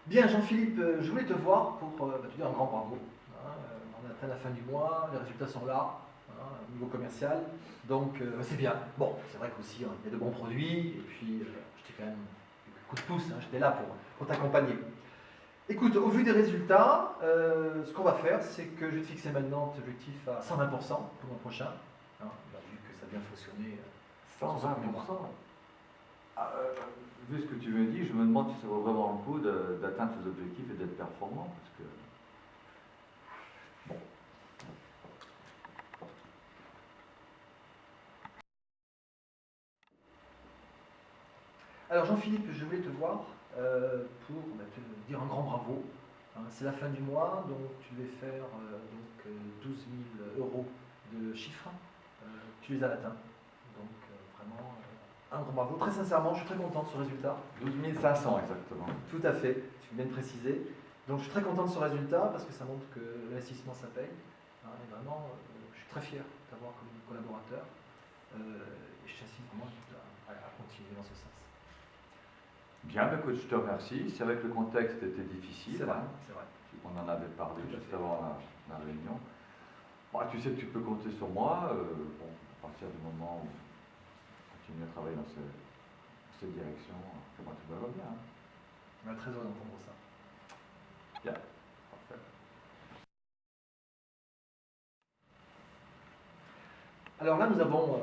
Bien, Jean-Philippe, je voulais te voir pour te dire un grand bravo. Hein, on a atteint la fin du mois, les résultats sont là, hein, au niveau commercial, donc c'est bien. Bon, c'est vrai qu'aussi il y a de bons produits, et puis je t'ai quand même coup de pouce, hein, j'étais là pour t'accompagner. Écoute, au vu des résultats, ce qu'on va faire, c'est que je vais te fixer maintenant tes objectifs à 120% pour le mois prochain. Hein, vu que ça a bien fonctionné. 120%. Vu ce que tu me dis, je me demande si ça vaut vraiment le coup d'atteindre ces objectifs et d'être performant. Parce que... Bon. Alors Jean-Philippe, je voulais te voir pour te dire un grand bravo. Hein, c'est la fin du mois, donc tu devais faire 12 000 euros de chiffre. Tu les as atteints. Donc vraiment un grand bravo. Très sincèrement, je suis très content de ce résultat. 12 500 exactement. Tout à fait, tu viens de préciser. Donc je suis très content de ce résultat parce que ça montre que l'investissement ça paye. Hein, et vraiment, je suis très fier d'avoir comme collaborateur. Et je t'incite vraiment à continuer dans ce sens. Bien, écoute, je te remercie. C'est vrai que le contexte était difficile. C'est vrai, c'est vrai. On en avait parlé juste avant la réunion. Bon, tu sais que tu peux compter sur moi. Bon, à partir du moment où on continue à travailler dans cette direction, moi tout va bien. Hein. On est très heureux d'entendre ça. Bien, parfait. Alors là, nous avons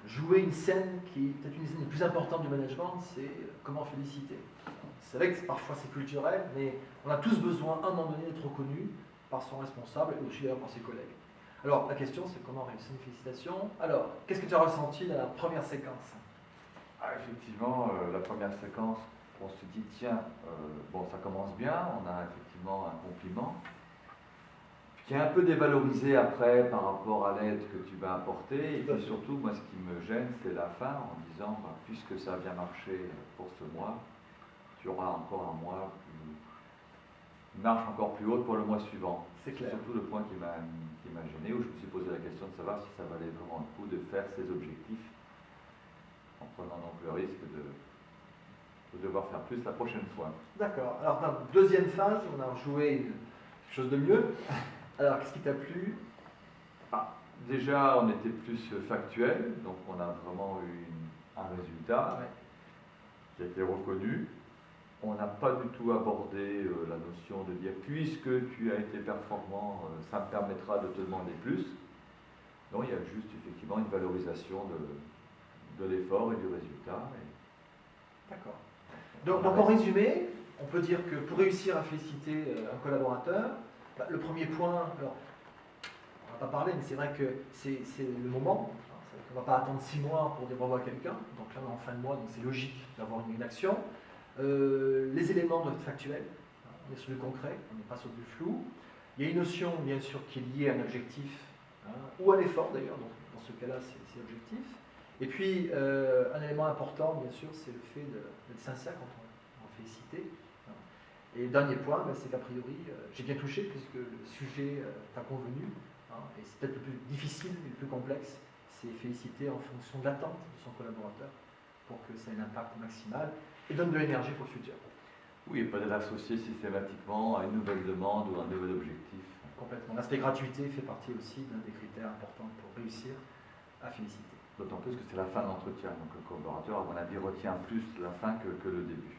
joué une scène qui est peut-être une scène des plus importantes du management, c'est comment féliciter. C'est vrai que parfois c'est culturel, mais on a tous besoin à un moment donné d'être reconnu par son responsable et aussi d'ailleurs par ses collègues. Alors la question c'est comment réussir une félicitation. Alors, qu'est-ce que tu as ressenti dans la première séquence? Effectivement, la première séquence, on se dit tiens, bon ça commence bien, on a effectivement un compliment, qui est un peu dévalorisé après par rapport à l'aide que tu vas apporter, et puis surtout, moi ce qui me gêne, c'est la fin, en disant, puisque ça a bien marché pour ce mois, tu auras encore un mois, une marche encore plus haute pour le mois suivant. C'est clair. Surtout le point qui m'a gêné, où je me suis posé la question de savoir si ça valait vraiment le coup de faire ces objectifs, en prenant donc le risque de devoir faire plus la prochaine fois. D'accord. Alors dans la deuxième phase, on a joué quelque chose de mieux. Alors, qu'est-ce qui t'a plu? Déjà, on était plus factuel, donc on a vraiment eu un résultat qui a été reconnu. On n'a pas du tout abordé la notion de dire puisque tu as été performant, ça me permettra de te demander plus. Non, il y a juste effectivement une valorisation de l'effort et du résultat. D'accord. Donc en résumé, on peut dire que pour réussir à féliciter un collaborateur, le premier point, alors, on va pas parler, mais c'est vrai que c'est le moment. On ne va pas attendre 6 mois pour dire bravo à quelqu'un. Donc là, on est en fin de mois, donc c'est logique d'avoir une action. Les éléments doivent être factuels. On est sur du concret, on n'est pas sur du flou. Il y a une notion, bien sûr, qui est liée à un objectif, ou à l'effort d'ailleurs. Donc dans ce cas-là, c'est l'objectif. Et puis, un élément important, bien sûr, c'est le fait d'être sincère quand on félicite. Et dernier point, c'est qu'a priori, j'ai bien touché puisque le sujet t'a convenu, et c'est peut-être le plus difficile et le plus complexe, c'est féliciter en fonction de l'attente de son collaborateur pour que ça ait un impact maximal et donne de l'énergie pour le futur. Oui, et pas de l'associer systématiquement à une nouvelle demande ou à un nouvel objectif. Complètement. L'aspect gratuité fait partie aussi d'un des critères importants pour réussir à féliciter. D'autant plus que c'est la fin de l'entretien, donc le collaborateur, à mon avis, retient plus la fin que le début.